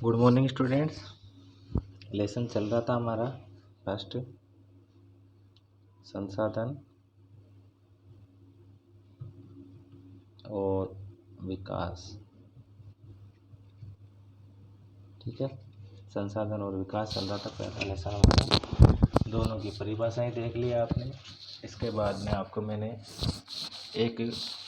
Good morning students. Lesson चल रहा था हमारा फर्स्ट संसाधन और विकास। ठीक है, संसाधन और विकास चल रहा था पहला लेसन हमारा। दोनों की परिभाषाएं देख लिया आपने। इसके बाद में आपको मैंने एक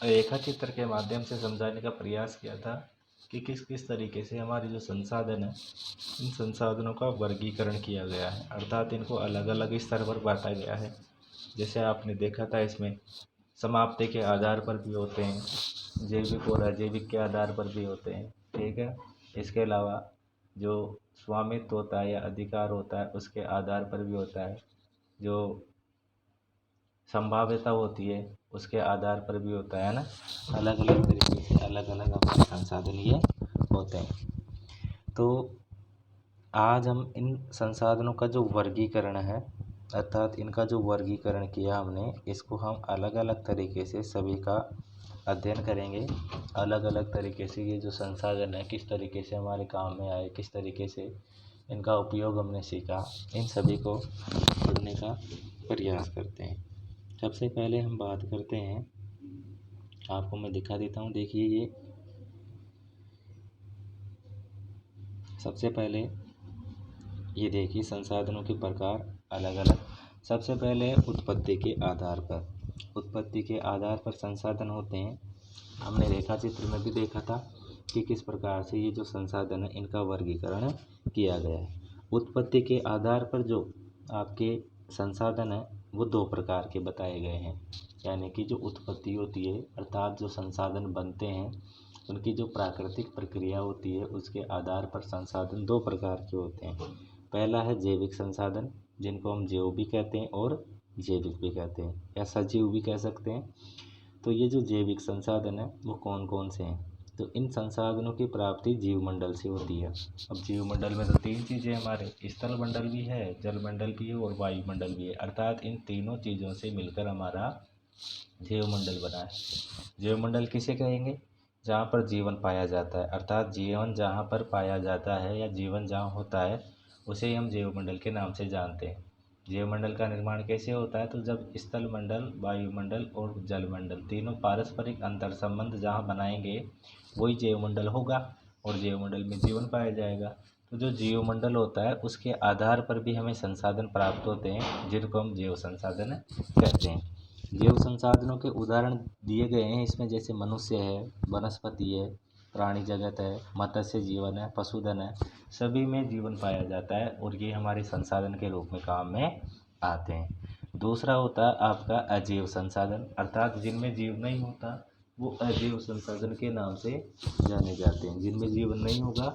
रेखा चित्र के माध्यम से समझाने का प्रयास किया था कि किस किस तरीके से हमारे जो संसाधन है इन संसाधनों का वर्गीकरण किया गया है, अर्थात इनको अलग अलग स्तर पर बांटा गया है। जैसे आपने देखा था इसमें समाप्ति के आधार पर भी होते हैं, जैविक और अजैविक के आधार पर भी होते हैं। ठीक है, इसके अलावा जो स्वामित्व होता है या अधिकार होता है उसके आधार पर भी होता है, जो संभाव्यता होती है उसके आधार पर भी होता है ना। अलग अलग तरीके से अलग अलग हमारे संसाधन ये होते हैं। तो आज हम इन संसाधनों का जो वर्गीकरण है, अर्थात इनका जो वर्गीकरण किया हमने, इसको हम अलग अलग तरीके से सभी का अध्ययन करेंगे। अलग अलग तरीके से ये जो संसाधन है किस तरीके से हमारे काम में आए, किस तरीके से इनका उपयोग हमने सीखा, इन सभी को पढ़ने का प्रयास करते हैं। सबसे पहले हम बात करते हैं, आपको मैं दिखा देता हूँ। देखिए, ये सबसे पहले ये देखिए संसाधनों के प्रकार अलग अलग। सबसे पहले उत्पत्ति के आधार पर, उत्पत्ति के आधार पर संसाधन होते हैं। हमने रेखा चित्र में भी देखा था कि किस प्रकार से ये जो संसाधन है इनका वर्गीकरण किया गया है। उत्पत्ति के आधार पर जो आपके संसाधन है वो दो प्रकार के बताए गए हैं, यानी कि जो उत्पत्ति होती है अर्थात जो संसाधन बनते हैं उनकी जो प्राकृतिक प्रक्रिया होती है उसके आधार पर संसाधन दो प्रकार के होते हैं। पहला है जैविक संसाधन, जिनको हम जैव भी कहते हैं और जैविक भी कहते हैं या सजीव भी कह सकते हैं। तो ये जो जैविक संसाधन है वो कौन कौन से हैं? तो इन संसाधनों की प्राप्ति जीवमंडल से होती है। अब जीवमंडल में तो तीन चीज़ें हमारे, स्थल मंडल भी है, जल मंडल भी है और वायुमंडल भी है, अर्थात इन तीनों चीज़ों से मिलकर हमारा जीवमंडल बना है। जीवमंडल किसे कहेंगे? जहाँ पर जीवन पाया जाता है, अर्थात जीवन जहाँ पर पाया जाता है या जीवन जहाँ होता है उसे हम जीवमंडल के नाम से जानते हैं। जीवमंडल का निर्माण कैसे होता है? तो जब स्थल मंडल, वायुमंडल और जलमंडल तीनों पारस्परिक अंतर संबंध जहाँ बनाएंगे वही जीवमंडल होगा और जीवमंडल में जीवन पाया जाएगा। तो जो जीवमंडल होता है उसके आधार पर भी हमें संसाधन प्राप्त होते हैं जिनको हम जैव संसाधन कहते हैं। जैव संसाधनों के उदाहरण दिए गए हैं इसमें, जैसे मनुष्य है, वनस्पति है, प्राणी जगत है, मत्स्य जीवन है, पशुधन है, सभी में जीवन पाया जाता है और ये हमारे संसाधन के रूप में काम में आते हैं। दूसरा होता है आपका अजैव संसाधन, अर्थात जिनमें जीव नहीं होता वो अजैव संसाधन के नाम से जाने जाते हैं। जिनमें जीवन नहीं होगा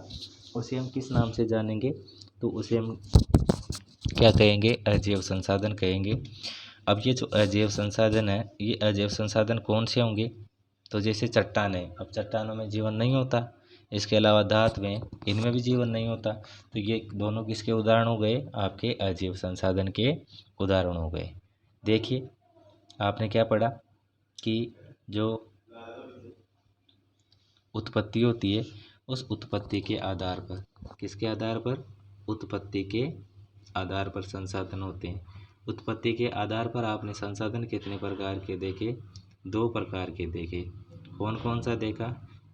उसे हम किस नाम से जानेंगे? तो उसे हम क्या कहेंगे? अजैव संसाधन कहेंगे। अब ये जो अजैव संसाधन है, ये अजैव संसाधन कौन से होंगे? तो जैसे चट्टान है, अब चट्टानों में जीवन नहीं होता, इसके अलावा धातुएं, इनमें भी जीवन नहीं होता। तो ये दोनों किसके उदाहरण हो गए? आपके अजैव संसाधन के उदाहरण हो गए। देखिए, आपने क्या पढ़ा कि जो उत्पत्ति होती है उस उत्पत्ति के आधार पर, किसके आधार पर? उत्पत्ति के आधार पर संसाधन होते हैं। उत्पत्ति के आधार पर आपने संसाधन कितने प्रकार के देखे? दो प्रकार के देखे। कौन कौन सा देखा?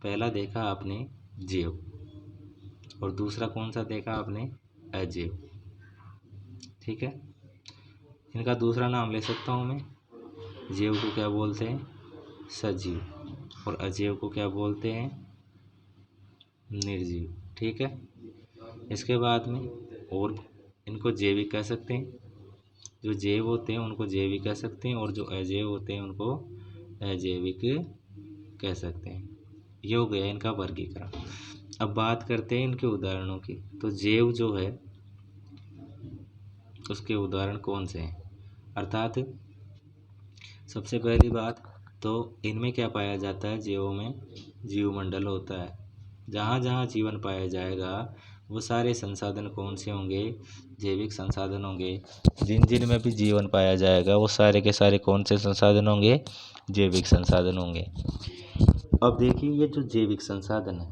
पहला देखा आपने जैव और दूसरा कौन सा देखा आपने? अजैव। ठीक है, इनका दूसरा नाम ले सकता हूँ मैं। जैव को क्या बोलते हैं? सजीव, और अजैव को क्या बोलते हैं? निर्जीव। ठीक है, इसके बाद में और इनको जैविक कह सकते हैं, जो जैव होते हैं उनको जैविक कह सकते हैं और जो अजैव होते हैं उनको अजैविक कह सकते हैं। ये हो गया इनका वर्गीकरण। अब बात करते हैं इनके उदाहरणों की। तो जैव जो है उसके उदाहरण कौन से हैं? अर्थात सबसे पहली बात तो इनमें क्या पाया जाता है? जैवों में जीवमंडल होता है। जहाँ जहाँ जीवन पाया जाएगा वो सारे संसाधन कौन से होंगे? जैविक संसाधन होंगे। जिन जिन में भी जीवन पाया जाएगा वो सारे के सारे कौन से संसाधन होंगे? जैविक संसाधन होंगे। अब देखिए, ये जो जैविक संसाधन है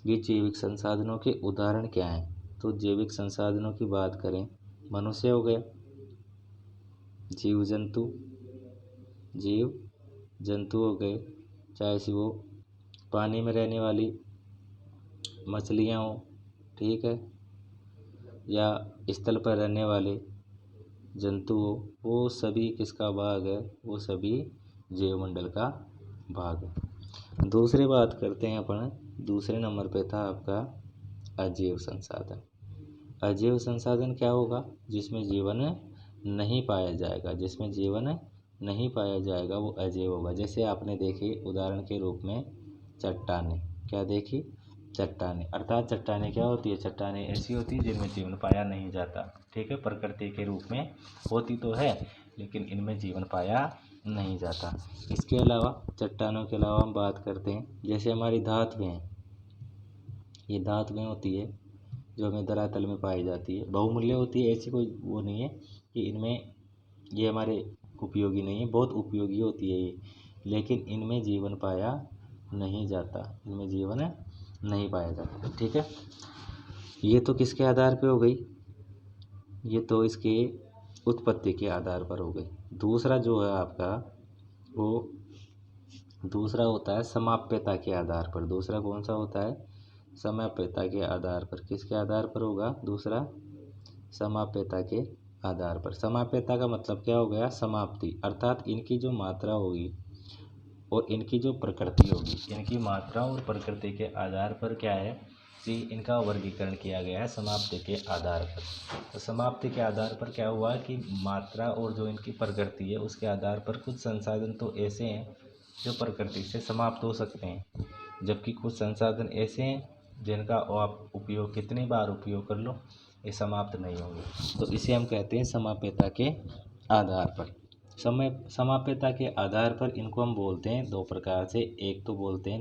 ये जैविक संसाधनों के उदाहरण क्या हैं? तो जैविक संसाधनों की बात करें, मनुष्य हो गए, जीव जंतु हो गए, चाहे से वो पानी में रहने वाली मछलियाँ हो, ठीक है, या स्थल पर रहने वाले जंतु हो, वो सभी किसका भाग है? वो सभी जैवमंडल का भाग है। दूसरी बात करते हैं अपन, दूसरे नंबर पे था आपका अजैव संसाधन। अजैव संसाधन क्या होगा? जिसमें जीवन नहीं पाया जाएगा, जिसमें जीवन नहीं पाया जाएगा वो अजैव होगा। जैसे आपने देखी उदाहरण के रूप में चट्टानें, क्या देखी? चट्टानें, अर्थात चट्टानें क्या होती है? चट्टानें ऐसी होती है जिनमें जीवन पाया नहीं जाता, ठीक है, प्रकृति के रूप में होती तो है लेकिन इनमें जीवन पाया नहीं जाता। इसके अलावा चट्टानों के अलावा हम बात करते हैं, जैसे हमारी धातुएं हैं, ये धातुएं होती है जो हमें धरातल में पाई जाती है, बहुमूल्य होती है, ऐसी कोई वो नहीं है कि इनमें ये हमारे उपयोगी नहीं है, बहुत उपयोगी होती है ये, लेकिन इनमें जीवन पाया नहीं जाता, इनमें जीवन नहीं पाया जाता, ठीक है। ये तो किसके आधार पे हो गई? ये तो इसके उत्पत्ति के आधार पर हो गई। दूसरा जो है आपका वो दूसरा होता है समाप्यता के आधार पर। दूसरा कौन सा होता है? समाप्यता के आधार पर। किसके आधार पर होगा? दूसरा समाप्यता के आधार पर। समाप्यता का मतलब क्या हो गया? समाप्ति, अर्थात इनकी जो मात्रा होगी और इनकी जो प्रकृति होगी, इनकी मात्रा और प्रकृति के आधार पर क्या है कि इनका वर्गीकरण किया गया है समाप्ति के आधार पर। तो समाप्ति के आधार पर क्या हुआ कि मात्रा और जो इनकी प्रकृति है उसके आधार पर कुछ संसाधन तो ऐसे हैं जो प्रकृति से समाप्त हो सकते हैं, जबकि कुछ संसाधन ऐसे हैं जिनका आप उपयोग कितनी बार उपयोग कर लो ये समाप्त नहीं होंगे। तो इसे हम कहते हैं समाप्यता के आधार पर। समाप्यता के आधार पर इनको हम बोलते हैं दो प्रकार से। एक तो बोलते हैं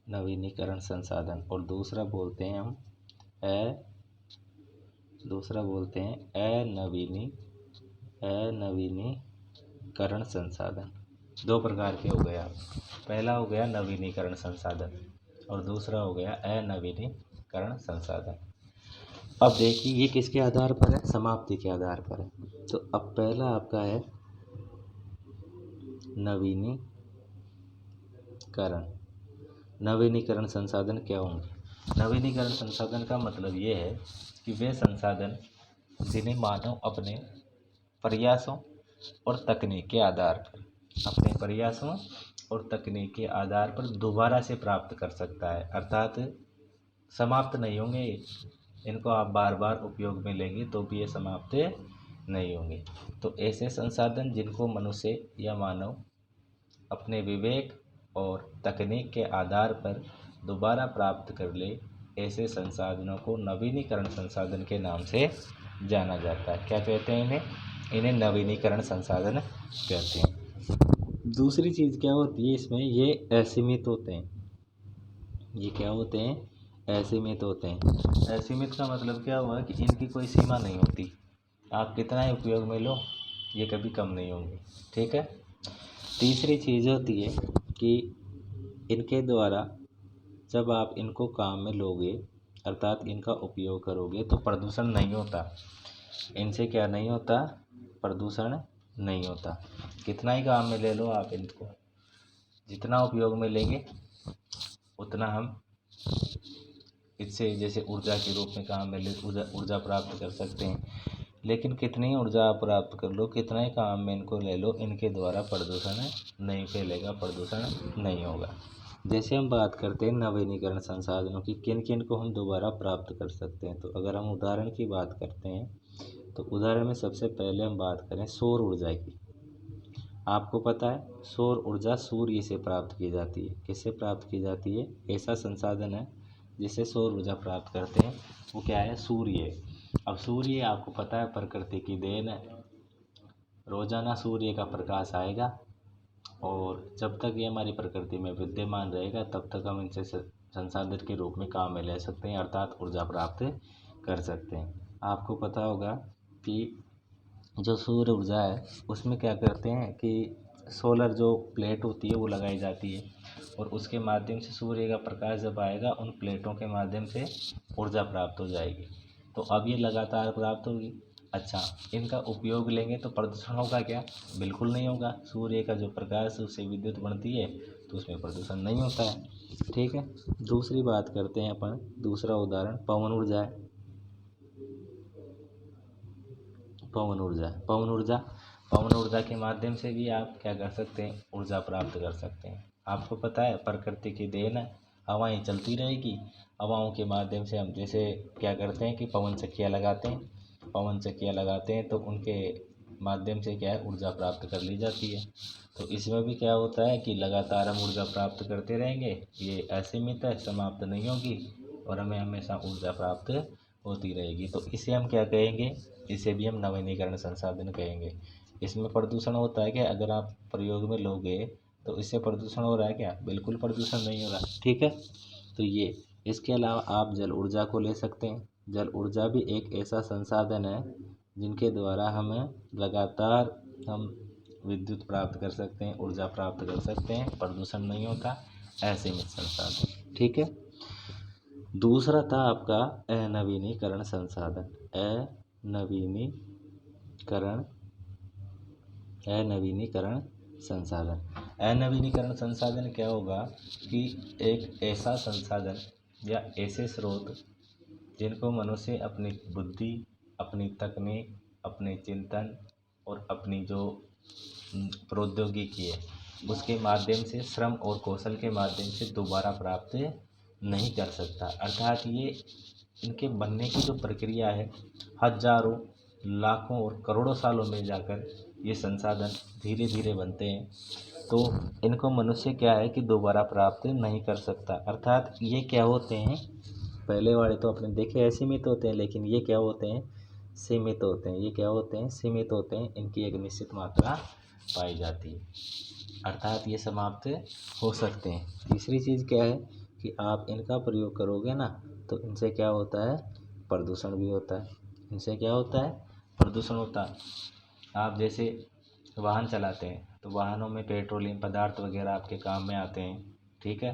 नवीनीकरण संसाधन, और दूसरा बोलते हैं हम अनवीनीकरण संसाधन। दो प्रकार के हो गया। पहला हो गया नवीनीकरण संसाधन और दूसरा हो गया अनवीनीकरण संसाधन। अब देखिए ये किसके आधार पर है? समाप्ति के आधार पर है। तो अब पहला आपका है नवीनीकरण संसाधन क्या होंगे? नवीनीकरण संसाधन का मतलब ये है कि वे संसाधन जिन्हें मानव अपने प्रयासों और तकनीक के आधार पर दोबारा से प्राप्त कर सकता है, अर्थात समाप्त नहीं होंगे। इनको आप बार बार उपयोग में लेंगे तो भी ये समाप्त नहीं होंगे। तो ऐसे संसाधन जिनको मनुष्य या मानव अपने विवेक और तकनीक के आधार पर दोबारा प्राप्त कर ले, ऐसे संसाधनों को नवीनीकरण संसाधन के नाम से जाना जाता है। क्या कहते हैं इन्हें नवीनीकरण संसाधन कहते हैं। दूसरी चीज़ क्या होती है इसमें? ये असीमित होते हैं। ये क्या होते हैं? असीमित होते हैं। असीमित का मतलब क्या हुआ कि इनकी कोई सीमा नहीं होती, आप कितना ही उपयोग में लो ये कभी कम नहीं होंगे, ठीक है। तीसरी चीज़ होती है कि इनके द्वारा जब आप इनको काम में लोगे, अर्थात इनका उपयोग करोगे, तो प्रदूषण नहीं होता। इनसे क्या नहीं होता? प्रदूषण नहीं होता। कितना ही काम में ले लो आप इनको, जितना उपयोग में लेंगे उतना हम इससे जैसे ऊर्जा के रूप में काम में ले ऊर्जा प्राप्त कर सकते हैं, लेकिन कितनी ही ऊर्जा आप प्राप्त कर लो, कितना ही काम में इनको ले लो, इनके द्वारा प्रदूषण नहीं फैलेगा, प्रदूषण नहीं होगा। जैसे हम बात करते हैं नवीनीकरण संसाधनों की, किन किन को हम दोबारा प्राप्त कर सकते हैं, तो अगर हम उदाहरण की बात करते हैं तो उदाहरण में सबसे पहले हम बात करें सौर ऊर्जा की। आपको पता है सौर ऊर्जा सूर्य से प्राप्त की जाती है। किससे प्राप्त की जाती है? ऐसा संसाधन है जिससे सौर ऊर्जा प्राप्त करते हैं, वो क्या है? सूर्य। अब सूर्य आपको पता है प्रकृति की देन है, रोजाना सूर्य का प्रकाश आएगा और जब तक ये हमारी प्रकृति में विद्यमान रहेगा तब तक हम इनसे संसाधन के रूप में काम में ले सकते हैं, अर्थात ऊर्जा प्राप्त कर सकते हैं। आपको पता होगा कि जो सूर्य ऊर्जा है उसमें क्या करते हैं कि सोलर जो प्लेट होती है वो लगाई जाती है और उसके माध्यम से सूर्य का प्रकाश जब आएगा उन प्लेटों के माध्यम से ऊर्जा प्राप्त हो जाएगी। तो अब ये लगातार प्राप्त होगी। अच्छा, इनका उपयोग लेंगे तो प्रदूषण होगा क्या? बिल्कुल नहीं होगा। सूर्य का जो प्रकाश है उससे विद्युत बनती है तो उसमें प्रदूषण नहीं होता है। ठीक है, दूसरी बात करते हैं अपन। दूसरा उदाहरण पवन ऊर्जा है। पवन ऊर्जा पवन ऊर्जा के माध्यम से भी आप क्या कर सकते हैं? ऊर्जा प्राप्त कर सकते हैं। आपको पता है प्रकृति की देन है, हवाएं चलती रहेगी। हवाओं के माध्यम से हम जैसे क्या करते हैं कि पवन चक्कियाँ लगाते हैं तो उनके माध्यम से क्या है? ऊर्जा प्राप्त कर ली जाती है। तो इसमें भी क्या होता है कि लगातार हम ऊर्जा प्राप्त करते रहेंगे, ये असीमित है, समाप्त नहीं होगी और हमें हमेशा ऊर्जा प्राप्त होती रहेगी। तो इसे हम क्या कहेंगे? इसे भी हम नवीनीकरण संसाधन कहेंगे। इसमें प्रदूषण होता है क्या? अगर आप प्रयोग में लोगे तो इससे प्रदूषण हो रहा है क्या? बिल्कुल प्रदूषण नहीं हो रहा। ठीक है, तो ये इसके अलावा आप जल ऊर्जा को ले सकते हैं। जल ऊर्जा भी एक ऐसा संसाधन है जिनके द्वारा हमें लगातार हम विद्युत प्राप्त कर सकते हैं, ऊर्जा प्राप्त कर सकते हैं, प्रदूषण नहीं होता, असीमित संसाधन। ठीक है, दूसरा था आपका अनवीनीकरण संसाधन। अनवीनीकरण संसाधन। अनवीनीकरण संसाधन क्या होगा कि एक ऐसा संसाधन या ऐसे स्रोत जिनको मनुष्य अपनी बुद्धि, अपनी तकनीक, अपने चिंतन और अपनी जो प्रौद्योगिकी है उसके माध्यम से, श्रम और कौशल के माध्यम से दोबारा प्राप्त नहीं कर सकता। अर्थात ये इनके बनने की जो प्रक्रिया है हजारों, लाखों और करोड़ों सालों में जाकर ये संसाधन धीरे धीरे बनते हैं। तो इनको मनुष्य क्या है कि दोबारा प्राप्त नहीं कर सकता। अर्थात ये क्या होते हैं? पहले वाले तो अपने देखे असीमित होते हैं, लेकिन ये क्या होते हैं? सीमित होते हैं। ये क्या होते हैं? सीमित होते हैं। इनकी एक निश्चित मात्रा पाई जाती है, अर्थात ये समाप्त हो सकते हैं। तीसरी चीज़ क्या है कि आप इनका प्रयोग करोगे ना तो इनसे क्या होता है? प्रदूषण भी होता है। इनसे क्या होता है? प्रदूषण होता है। आप जैसे वाहन चलाते हैं तो वाहनों में पेट्रोलियम पदार्थ वगैरह आपके काम में आते हैं। ठीक है,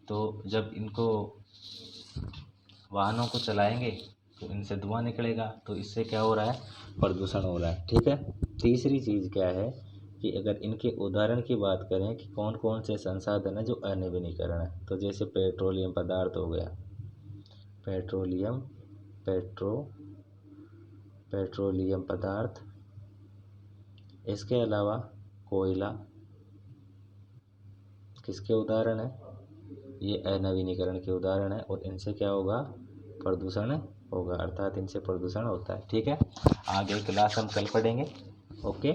तो जब इनको वाहनों को चलाएंगे तो इनसे धुआं निकलेगा, तो इससे क्या हो रहा है? प्रदूषण हो रहा है। ठीक है, तीसरी चीज़ क्या है कि अगर इनके उदाहरण की बात करें कि कौन कौन से संसाधन है जो अनवीनीकरण है, तो जैसे पेट्रोलियम पदार्थ हो गया, पेट्रोलियम पदार्थ। इसके अलावा कोयला किसके उदाहरण है? ये अनवीनीकरण के उदाहरण है और इनसे क्या होगा? प्रदूषण होगा, अर्थात इनसे प्रदूषण होता है। ठीक है, आगे क्लास हम कल पढ़ेंगे। ओके।